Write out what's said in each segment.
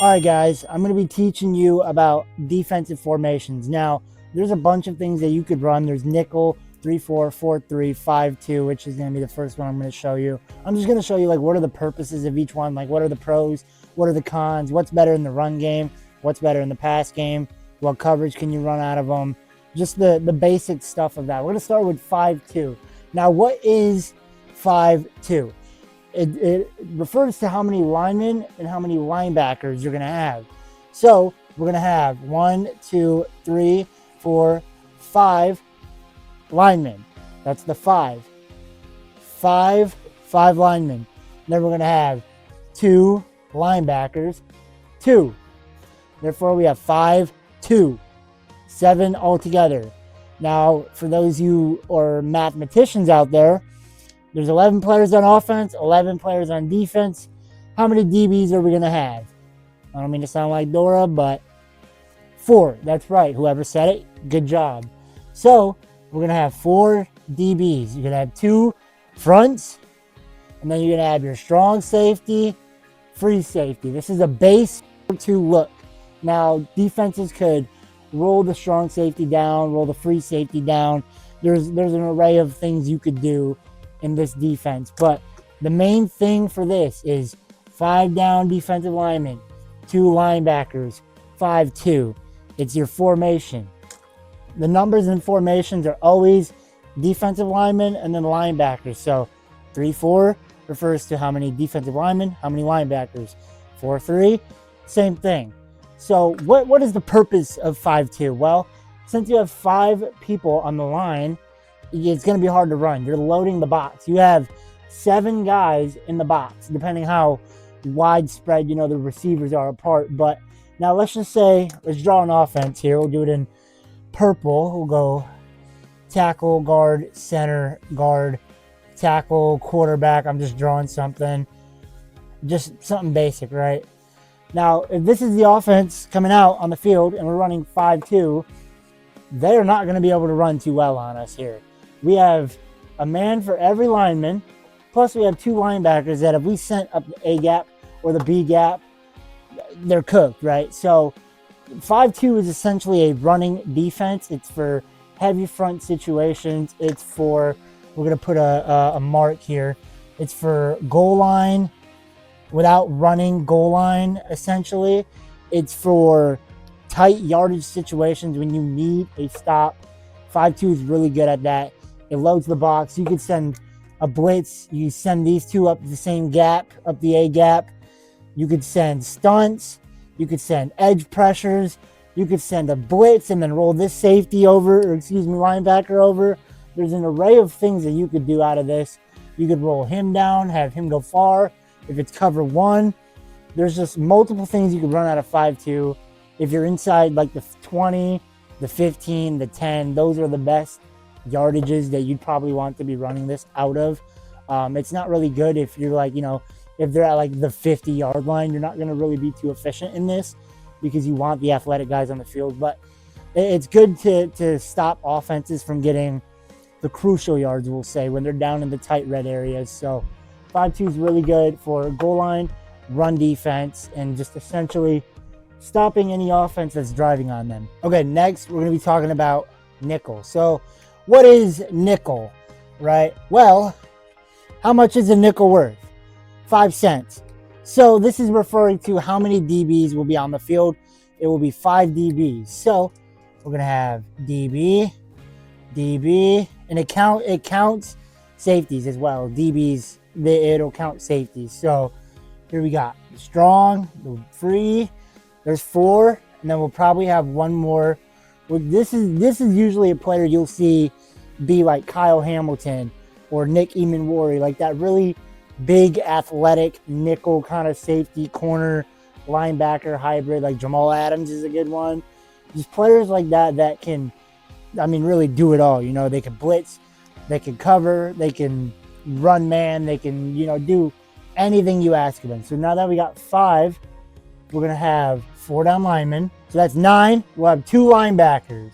All right, guys, I'm going to be teaching you about defensive formations. Now, there's a bunch of things that you could run. There's nickel, 3-4, 4-3, 5-2, which is going to be the first one I'm going to show you. I'm just going to show you like what are the purposes of each one, like what are the pros, what are the cons, what's better in the run game, what's better in the pass game, what coverage can you run out of them, just the basic stuff of that. We're going to start with 5-2. Now, what is 5-2? It refers to how many linemen and how many linebackers you're going to have. So we're going to have 1, 2, 3, 4, 5 linemen. That's the five. Five linemen. Then we're going to have 2 linebackers. 2. Therefore, we have 5, 2. 7 altogether. Now, for those you or mathematicians out there, there's 11 players on offense, 11 players on defense. How many DBs are we going to have? I don't mean to sound like Dora, but 4. That's right. Whoever said it, good job. So we're going to have 4 DBs. You're going to have 2 fronts, and then you're going to have your strong safety, free safety. This is a base 2 look. Now, defenses could roll the strong safety down, roll the free safety down. There's an array of things you could do in this defense, but the main thing for this is 5 down defensive linemen, 2 linebackers, 5-2. It's your formation. The numbers in formations are always defensive linemen and then linebackers. So 3-4 refers to how many defensive linemen, how many linebackers. 4-3, same thing. So what is the purpose of 5-2? Well, since you have 5 people on the line, it's going to be hard to run. You're loading the box. You have 7 guys in the box, depending how widespread, the receivers are apart. But now let's just say, let's draw an offense here. We'll do it in purple. We'll go tackle, guard, center, guard, tackle, quarterback. I'm just drawing something. Just something basic, right? Now, if this is the offense coming out on the field and we're running 5-2, they're not going to be able to run too well on us here. We have a man for every lineman, plus we have 2 linebackers that if we sent up the A gap or the B gap, they're cooked, right? So 5-2 is essentially a running defense. It's for heavy front situations. It's for, we're going to put a mark here. It's for goal line without running goal line, essentially. It's for tight yardage situations when you need a stop. 5-2 is really good at that. It loads the box. You could send a blitz. You send these 2 up the same gap, up the A gap. You could send stunts. You could send edge pressures. You could send a blitz and then roll this safety over, or linebacker over. There's an array of things that you could do out of this. You could roll him down, have him go far. If it's cover 1, there's just multiple things you could run out of 5-2. If you're inside like the 20, the 15, the 10, those are the best yardages that you'd probably want to be running this out of. It's not really good if you're like, if they're at like the 50-yard line, you're not going to really be too efficient in this because you want the athletic guys on the field. But it's good to stop offenses from getting the crucial yards, we'll say, when they're down in the tight red areas. So 5-2 is really good for goal line, run defense, and just essentially stopping any offense that's driving on them. Okay, next we're going to be talking about nickel. So what is nickel, right? Well, how much is a nickel worth? 5 cents. So this is referring to how many DBs will be on the field. It will be 5 DBs. So we're going to have DB, and it counts safeties as well. DBs, it'll count safeties. So here we got the strong, the free. There's 4, and then we'll probably have one more. Well, this is usually a player you'll see be like Kyle Hamilton or Nick Emanwari, like that really big athletic nickel kind of safety corner linebacker hybrid. Like Jamal Adams is a good one. Just players like that can, really do it all. They can blitz, they can cover, they can run man, they can do anything you ask of them. So now that we got 5, we're going to have 4 down linemen. So that's 9. We'll have 2 linebackers.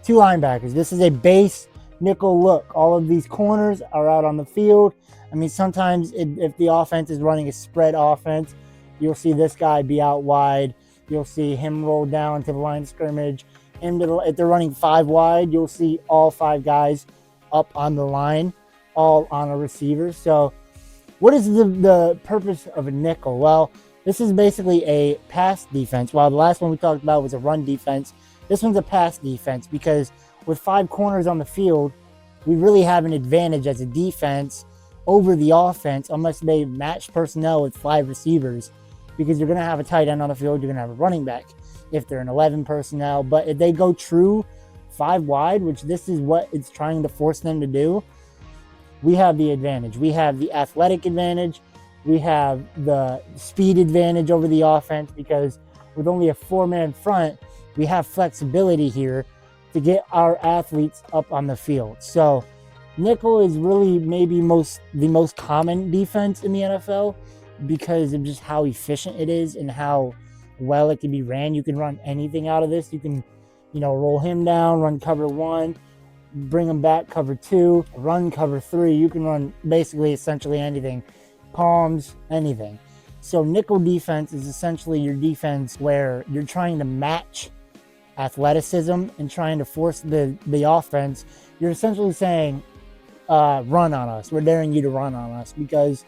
2 linebackers. This is a base nickel look. All of these corners are out on the field. Sometimes if the offense is running a spread offense, you'll see this guy be out wide. You'll see him roll down to the line of scrimmage. And if they're running 5 wide, you'll see all 5 guys up on the line, all on a receiver. So what is the purpose of a nickel? Well, this is basically a pass defense. While the last one we talked about was a run defense, this one's a pass defense because with 5 corners on the field, we really have an advantage as a defense over the offense unless they match personnel with 5 receivers, because you're going to have a tight end on the field, you're going to have a running back if they're in 11 personnel. But if they go true 5 wide, which this is what it's trying to force them to do, we have the advantage. We have the athletic advantage. We have the speed advantage over the offense, because with only a 4-man front, we have flexibility here to get our athletes up on the field. So nickel is really maybe the most common defense in the NFL because of just how efficient it is and how well it can be ran. You can run anything out of this. You can, roll him down, run cover 1, bring him back cover 2, run cover 3. You can run basically essentially anything, palms, anything. So nickel defense is essentially your defense where you're trying to match athleticism and trying to force the offense. You're essentially saying, run on us. We're daring you to run on us because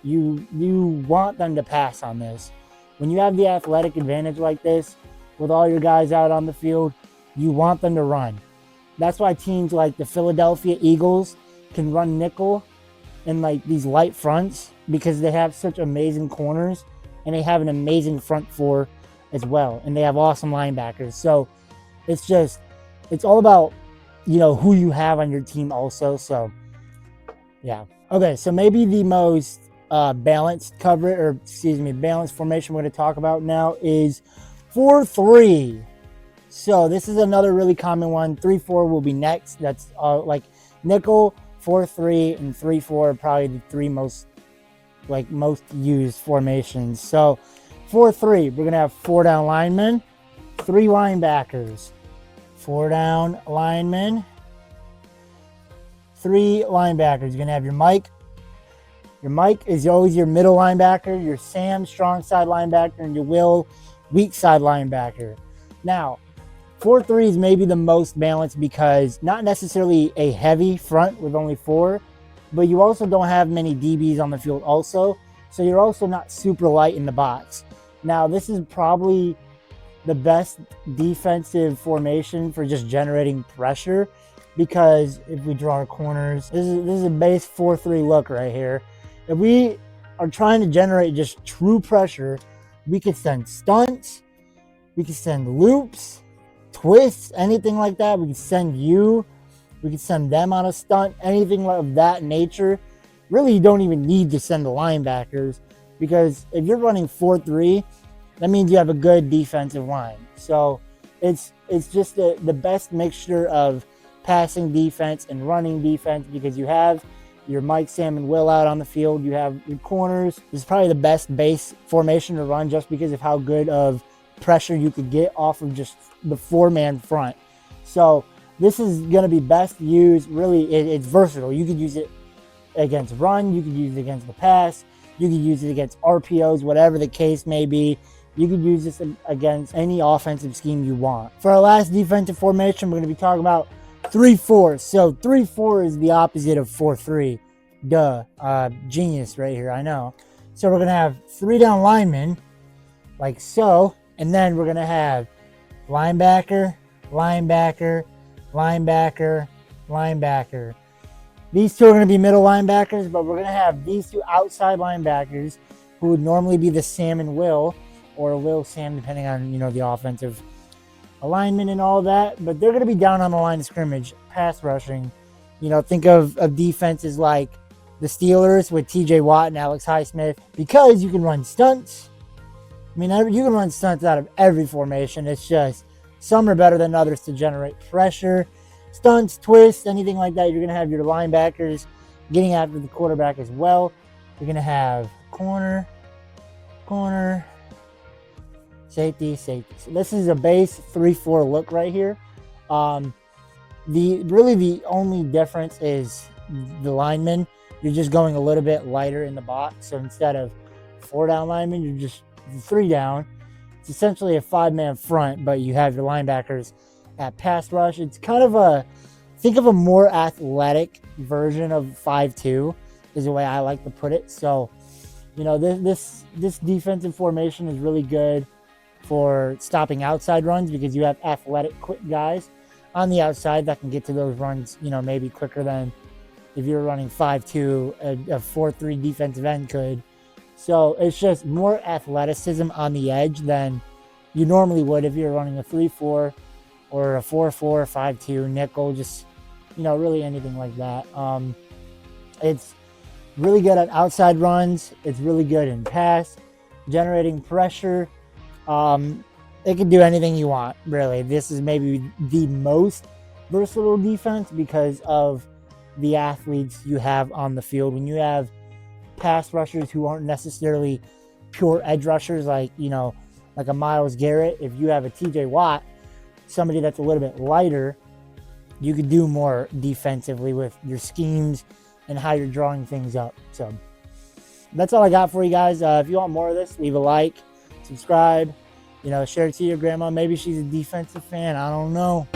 you want them to pass on this. When you have the athletic advantage like this, with all your guys out on the field, you want them to run. That's why teams like the Philadelphia Eagles can run nickel in like these light fronts, because they have such amazing corners and they have an amazing front four as well. And they have awesome linebackers. So it's all about, who you have on your team also. So yeah. Okay. So maybe the most balanced balanced formation we're going to talk about now is 4-3. So this is another really common one. 3-4 will be next. That's like nickel, 4-3, and 3-4 are probably the 3 most used formations. So 4-3, we're gonna have 4 down linemen, 3 linebackers, 4 down linemen, 3 linebackers. You're gonna have your Mike. Your Mike is always your middle linebacker, your Sam, strong side linebacker, and your Will, weak side linebacker. Now, 4-3 is maybe the most balanced because not necessarily a heavy front with only 4, but you also don't have many DBs on the field also. So you're also not super light in the box. Now, this is probably the best defensive formation for just generating pressure, because if we draw our corners, this is a base 4-3 look right here. If we are trying to generate just true pressure, we could send stunts, we could send loops, twists, anything like that. We could send them on a stunt, anything of that nature. Really, you don't even need to send the linebackers, because if you're running 4-3, that means you have a good defensive line. So it's just the best mixture of passing defense and running defense, because you have your Mike, Sam, and Will out on the field. You have your corners. This is probably the best base formation to run just because of how good of pressure you could get off of just the 4-man front. So this is going to be best used. Really, it's versatile. You could use it against run. You could use it against the pass. You could use it against RPOs, whatever the case may be. You could use this against any offensive scheme you want. For our last defensive formation, we're going to be talking about 3-4. So 3-4 is the opposite of 4-3. Genius right here, I know. So we're going to have 3 down linemen, like so. And then we're going to have linebacker, linebacker, linebacker, linebacker. These 2 are going to be middle linebackers, but we're going to have these 2 outside linebackers who would normally be the Sam and Will, or Will, Sam, depending on, the offensive alignment and all that. But they're going to be down on the line of scrimmage, pass rushing. Think of defenses like the Steelers with TJ Watt and Alex Highsmith, because you can run stunts. You can run stunts out of every formation. It's just some are better than others to generate pressure. Stunts, twists, anything like that. You're going to have your linebackers getting after the quarterback as well. You're going to have corner, safety. So this is a base 3-4 look right here. The only difference is the linemen. You're just going a little bit lighter in the box. So instead of 4 down linemen, you're just 3 down. It's essentially a 5-man front, but you have your linebackers at pass rush. It's kind of think of a more athletic version of 5-2 is the way I like to put it. So, this defensive formation is really good for stopping outside runs because you have athletic, quick guys on the outside that can get to those runs, maybe quicker than if you're running 5-2, a 4-3 defensive end could. So it's just more athleticism on the edge than you normally would if you're running a 3-4 or a 4-4, 5-2 nickel, just, really anything like that. It's really good at outside runs. It's really good in pass, generating pressure. It can do anything you want, really. This is maybe the most versatile defense because of the athletes you have on the field. When you have pass rushers who aren't necessarily pure edge rushers like a Myles Garrett, if you have a TJ Watt, somebody that's a little bit lighter, you could do more defensively with your schemes and how you're drawing things up. So that's all I got for you guys. If you want more of this, leave a like, subscribe, share it to your grandma. Maybe she's a defensive fan. I don't know.